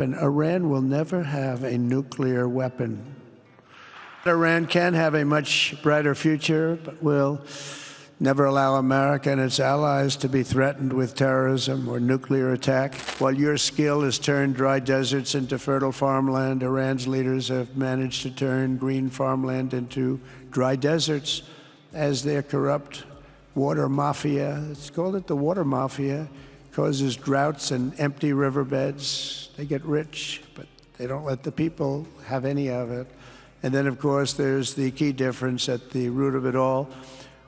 And Iran will never have a nuclear weapon. Iran can have a much brighter future, but will never allow America and its allies to be threatened with terrorism or nuclear attack. While your skill has turned dry deserts into fertile farmland, Iran's leaders have managed to turn green farmland into dry deserts as their corrupt water mafia, it's called the water mafia, causes droughts and empty riverbeds. They get rich, but they don't let the people have any of it. And then, of course, there's the key difference at the root of it all.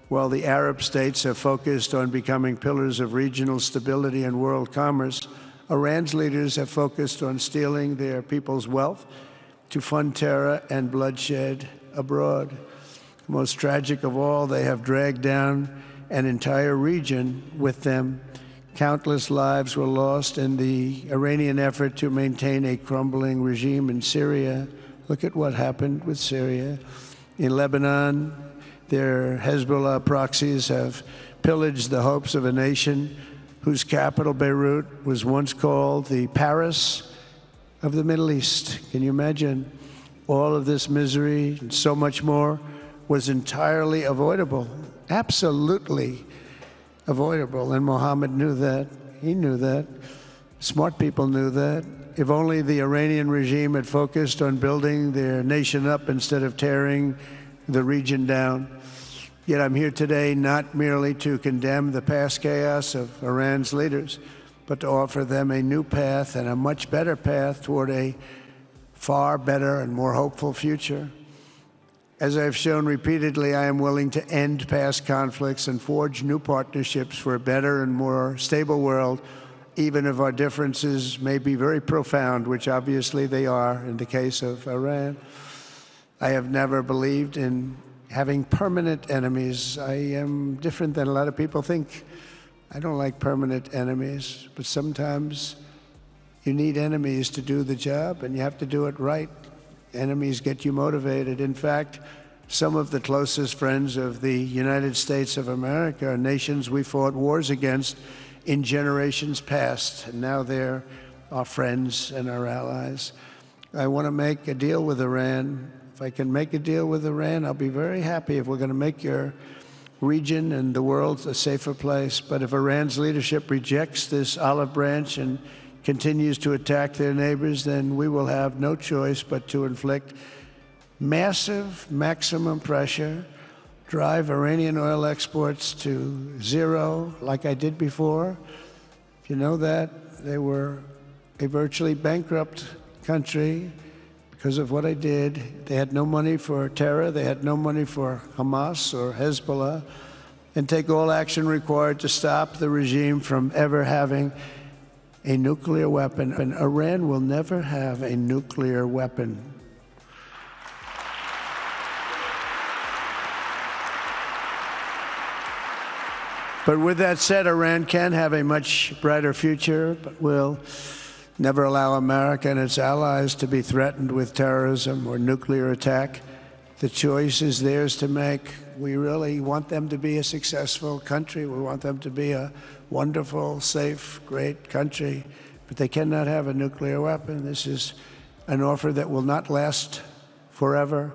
While the Arab states have focused on becoming pillars of regional stability and world commerce, Iran's leaders have focused on stealing their people's wealth to fund terror and bloodshed abroad. Most tragic of all, they have dragged down an entire region with them. Countless lives were lost in the Iranian effort to maintain a crumbling regime in Syria. Look at what happened with Syria. In Lebanon, their Hezbollah proxies have pillaged the hopes of a nation whose capital, Beirut, was once called the Paris of the Middle East. Can you imagine? All of this misery and so much more was entirely avoidable, absolutely avoidable. And Mohammed knew that. He knew that. Smart people knew that. If only the Iranian regime had focused on building their nation up instead of tearing the region down. Yet I'm here today not merely to condemn the past chaos of Iran's leaders, but to offer them a new path and a much better path toward a far better and more hopeful future. As I've shown repeatedly, I am willing to end past conflicts and forge new partnerships for a better and more stable world, even if our differences may be very profound, which obviously they are in the case of Iran. I have never believed in having permanent enemies. I am different than a lot of people think. I don't like permanent enemies, but sometimes you need enemies to do the job, and you have to do it right. Enemies get you motivated. In fact, some of the closest friends of the United States of America are nations we fought wars against in generations past, and now they're our friends and our allies. I want to make a deal with Iran. If I can make a deal with Iran, I'll be very happy if we're going to make your region and the world a safer place. But if Iran's leadership rejects this olive branch and continues to attack their neighbors, then we will have no choice but to inflict massive, maximum pressure, drive Iranian oil exports to zero, like I did before. If you know that, they were a virtually bankrupt country because of what I did. They had no money for terror. They had no money for Hamas or Hezbollah, and take all action required to stop the regime from ever having a nuclear weapon. And Iran will never have a nuclear weapon. But with that said, Iran can have a much brighter future, but will never allow America and its allies to be threatened with terrorism or nuclear attack. The choice is theirs to make. We really want them to be a successful country. We want them to be a wonderful, safe, great country, but they cannot have a nuclear weapon. This is an offer that will not last forever.